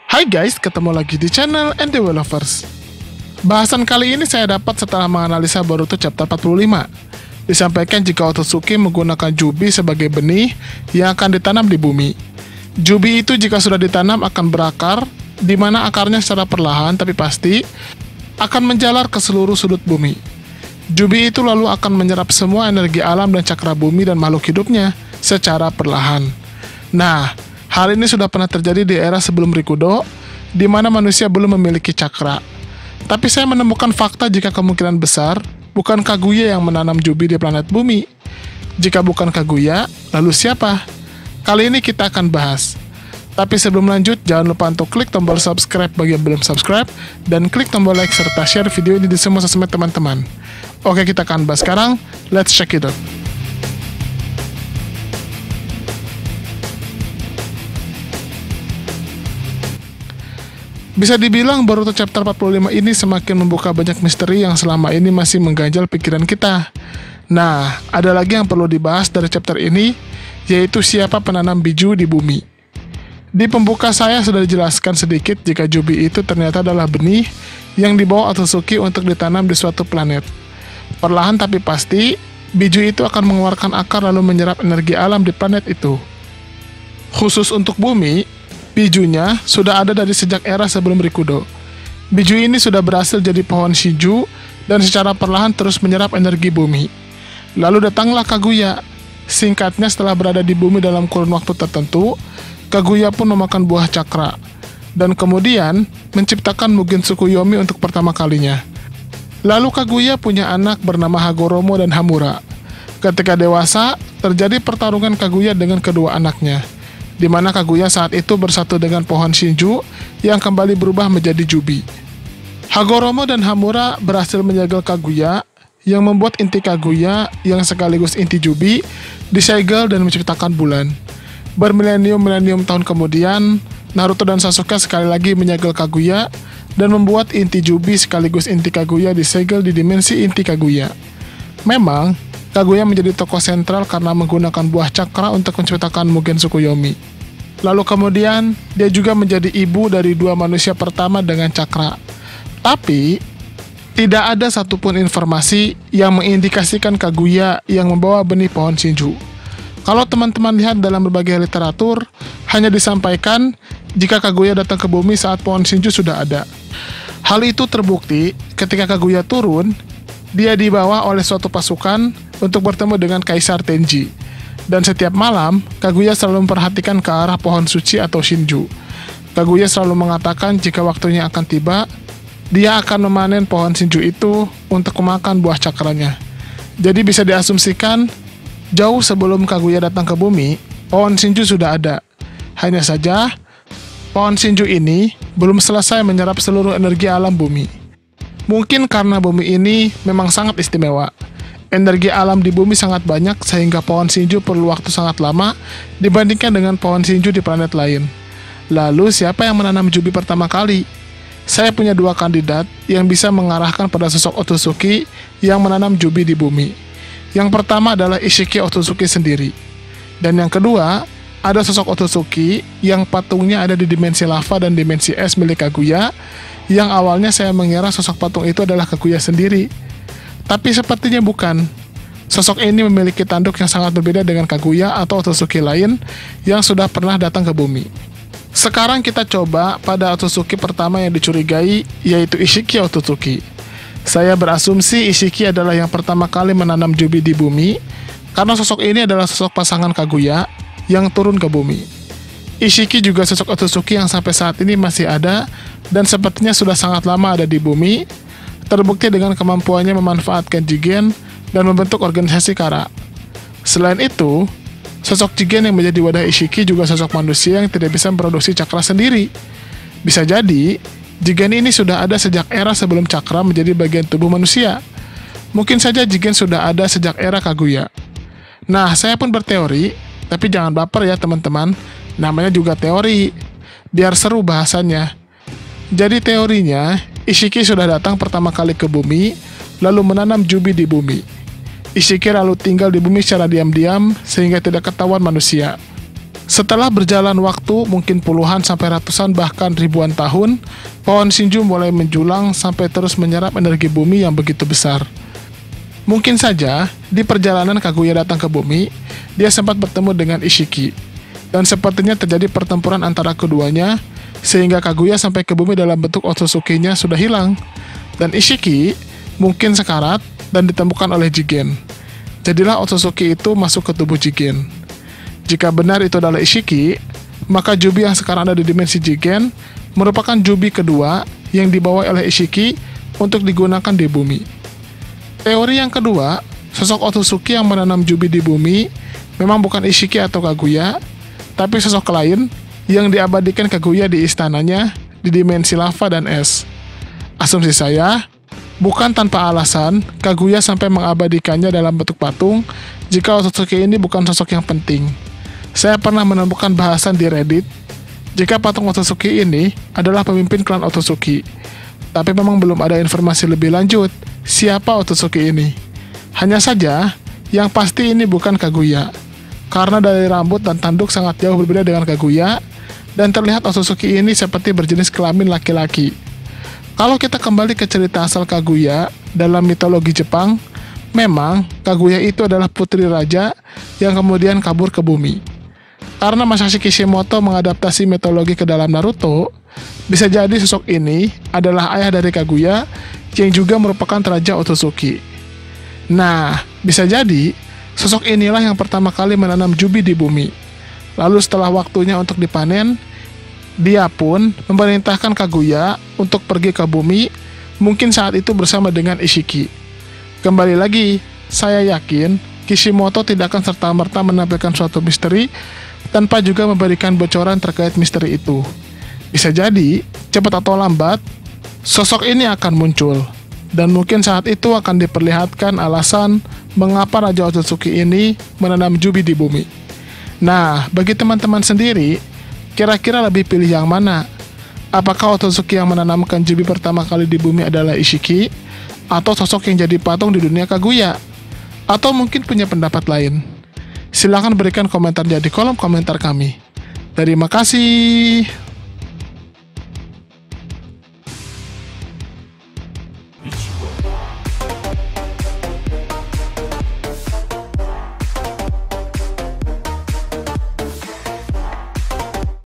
Hai guys, ketemu lagi di channel NDW Lovers. Bahasan kali ini saya dapat setelah menganalisa Boruto chapter 45. Disampaikan jika Otsutsuki menggunakan Jubi sebagai benih yang akan ditanam di bumi. Jubi itu jika sudah ditanam akan berakar, di mana akarnya secara perlahan tapi pasti akan menjalar ke seluruh sudut bumi. Jubi itu lalu akan menyerap semua energi alam dan cakra bumi dan makhluk hidupnya secara perlahan. Nah, hal ini sudah pernah terjadi di era sebelum Rikudo, di mana manusia belum memiliki cakra. Tapi saya menemukan fakta jika kemungkinan besar, bukan Kaguya yang menanam Jubi di planet bumi. Jika bukan Kaguya, lalu siapa? Kali ini kita akan bahas. Tapi sebelum lanjut, jangan lupa untuk klik tombol subscribe bagi yang belum subscribe, dan klik tombol like serta share video ini di semua sosmed teman-teman. Oke, kita akan bahas sekarang. Let's check it out. Bisa dibilang Boruto chapter 45 ini semakin membuka banyak misteri yang selama ini masih mengganjal pikiran kita. Nah, ada lagi yang perlu dibahas dari chapter ini, yaitu siapa penanam biju di bumi. Di pembuka saya sudah dijelaskan sedikit jika Jubi itu ternyata adalah benih yang dibawa Otsutsuki untuk ditanam di suatu planet. Perlahan tapi pasti, biju itu akan mengeluarkan akar lalu menyerap energi alam di planet itu. Khusus untuk bumi, bijunya sudah ada dari sejak era sebelum Rikudo. Biju ini sudah berhasil jadi pohon Shinju dan secara perlahan terus menyerap energi bumi. Lalu datanglah Kaguya. Singkatnya, setelah berada di bumi dalam kurun waktu tertentu, Kaguya pun memakan buah cakra dan kemudian menciptakan Mugen Tsukuyomi untuk pertama kalinya. Lalu Kaguya punya anak bernama Hagoromo dan Hamura. Ketika dewasa, terjadi pertarungan Kaguya dengan kedua anaknya, di mana Kaguya saat itu bersatu dengan pohon Shinju yang kembali berubah menjadi Jubi. Hagoromo dan Hamura berhasil menyegel Kaguya, yang membuat inti Kaguya yang sekaligus inti Jubi disegel dan menciptakan bulan. Bermilenium-milenium tahun kemudian, Naruto dan Sasuke sekali lagi menyegel Kaguya dan membuat inti Jubi sekaligus inti Kaguya disegel di dimensi inti Kaguya. Memang, Kaguya menjadi tokoh sentral karena menggunakan buah cakra untuk menciptakan Mugen Tsukuyomi. Lalu kemudian, dia juga menjadi ibu dari dua manusia pertama dengan cakra. Tapi, tidak ada satupun informasi yang mengindikasikan Kaguya yang membawa benih pohon Shinju. Kalau teman-teman lihat dalam berbagai literatur, hanya disampaikan jika Kaguya datang ke bumi saat pohon Shinju sudah ada. Hal itu terbukti ketika Kaguya turun, dia dibawa oleh suatu pasukan untuk bertemu dengan Kaisar Tenji. Dan setiap malam, Kaguya selalu memperhatikan ke arah pohon suci atau Shinju. Kaguya selalu mengatakan jika waktunya akan tiba, dia akan memanen pohon Shinju itu untuk memakan buah cakranya. Jadi bisa diasumsikan, jauh sebelum Kaguya datang ke bumi, pohon Shinju sudah ada. Hanya saja, pohon Shinju ini belum selesai menyerap seluruh energi alam bumi. Mungkin karena bumi ini memang sangat istimewa. Energi alam di bumi sangat banyak sehingga pohon Shinju perlu waktu sangat lama dibandingkan dengan pohon Shinju di planet lain. Lalu siapa yang menanam Jubi pertama kali? Saya punya dua kandidat yang bisa mengarahkan pada sosok Otsutsuki yang menanam Jubi di bumi. Yang pertama adalah Ishiki Otsutsuki sendiri. Dan yang kedua, ada sosok Otsutsuki yang patungnya ada di dimensi lava dan dimensi es milik Kaguya, yang awalnya saya mengira sosok patung itu adalah Kaguya sendiri. Tapi sepertinya bukan. Sosok ini memiliki tanduk yang sangat berbeda dengan Kaguya atau Otsutsuki lain yang sudah pernah datang ke bumi. Sekarang kita coba pada Otsutsuki pertama yang dicurigai, yaitu Ishiki Otsutsuki. Saya berasumsi Ishiki adalah yang pertama kali menanam Jubi di bumi, karena sosok ini adalah sosok pasangan Kaguya yang turun ke bumi. Ishiki juga sosok Otsutsuki yang sampai saat ini masih ada, dan sepertinya sudah sangat lama ada di bumi, terbukti dengan kemampuannya memanfaatkan Jigen dan membentuk organisasi Kara. Selain itu, sosok Jigen yang menjadi wadah Ishiki juga sosok manusia yang tidak bisa memproduksi cakra sendiri. Bisa jadi, Jigen ini sudah ada sejak era sebelum cakra menjadi bagian tubuh manusia. Mungkin saja Jigen sudah ada sejak era Kaguya. Nah, saya pun berteori, tapi jangan baper ya teman-teman, namanya juga teori, biar seru bahasannya. Jadi teorinya, Ishiki sudah datang pertama kali ke bumi, lalu menanam Jubi di bumi. Ishiki lalu tinggal di bumi secara diam-diam sehingga tidak ketahuan manusia. Setelah berjalan waktu mungkin puluhan sampai ratusan bahkan ribuan tahun, pohon Shinju mulai menjulang sampai terus menyerap energi bumi yang begitu besar. Mungkin saja di perjalanan Kaguya datang ke bumi, dia sempat bertemu dengan Ishiki. Dan sepertinya terjadi pertempuran antara keduanya, sehingga Kaguya sampai ke bumi dalam bentuk Otsutsuki-nya sudah hilang. Dan Ishiki mungkin sekarat dan ditemukan oleh Jigen. Jadilah Otsutsuki itu masuk ke tubuh Jigen. Jika benar itu adalah Ishiki, maka Jubi yang sekarang ada di dimensi Jigen merupakan Jubi kedua yang dibawa oleh Ishiki untuk digunakan di bumi. Teori yang kedua, sosok Otsutsuki yang menanam Jubi di bumi memang bukan Ishiki atau Kaguya, tapi sosok lain yang diabadikan Kaguya di istananya di dimensi lava dan es. Asumsi saya, bukan tanpa alasan, Kaguya sampai mengabadikannya dalam bentuk patung jika Otsutsuki ini bukan sosok yang penting. Saya pernah menemukan bahasan di Reddit, jika patung Otsutsuki ini adalah pemimpin klan Otsutsuki. Tapi memang belum ada informasi lebih lanjut, siapa Otsutsuki ini. Hanya saja, yang pasti ini bukan Kaguya. Karena dari rambut dan tanduk sangat jauh berbeda dengan Kaguya, dan terlihat Otsutsuki ini seperti berjenis kelamin laki-laki. Kalau kita kembali ke cerita asal Kaguya dalam mitologi Jepang, memang Kaguya itu adalah putri raja yang kemudian kabur ke bumi. Karena Masashi Kishimoto mengadaptasi mitologi ke dalam Naruto, bisa jadi sosok ini adalah ayah dari Kaguya yang juga merupakan raja Otsutsuki. Nah, bisa jadi sosok inilah yang pertama kali menanam Jubi di bumi. Lalu setelah waktunya untuk dipanen, dia pun memerintahkan Kaguya untuk pergi ke bumi, mungkin saat itu bersama dengan Ishiki. Kembali lagi, saya yakin Kishimoto tidak akan serta-merta menampilkan suatu misteri tanpa juga memberikan bocoran terkait misteri itu. Bisa jadi, cepat atau lambat, sosok ini akan muncul. Dan mungkin saat itu akan diperlihatkan alasan mengapa Raja Otsutsuki ini menanam Jubi di bumi. Nah, bagi teman-teman sendiri, kira-kira lebih pilih yang mana? Apakah Otsutsuki yang menanamkan Jubi pertama kali di bumi adalah Ishiki? Atau sosok yang jadi patung di dunia Kaguya? Atau mungkin punya pendapat lain? Silahkan berikan komentarnya di kolom komentar kami. Terima kasih.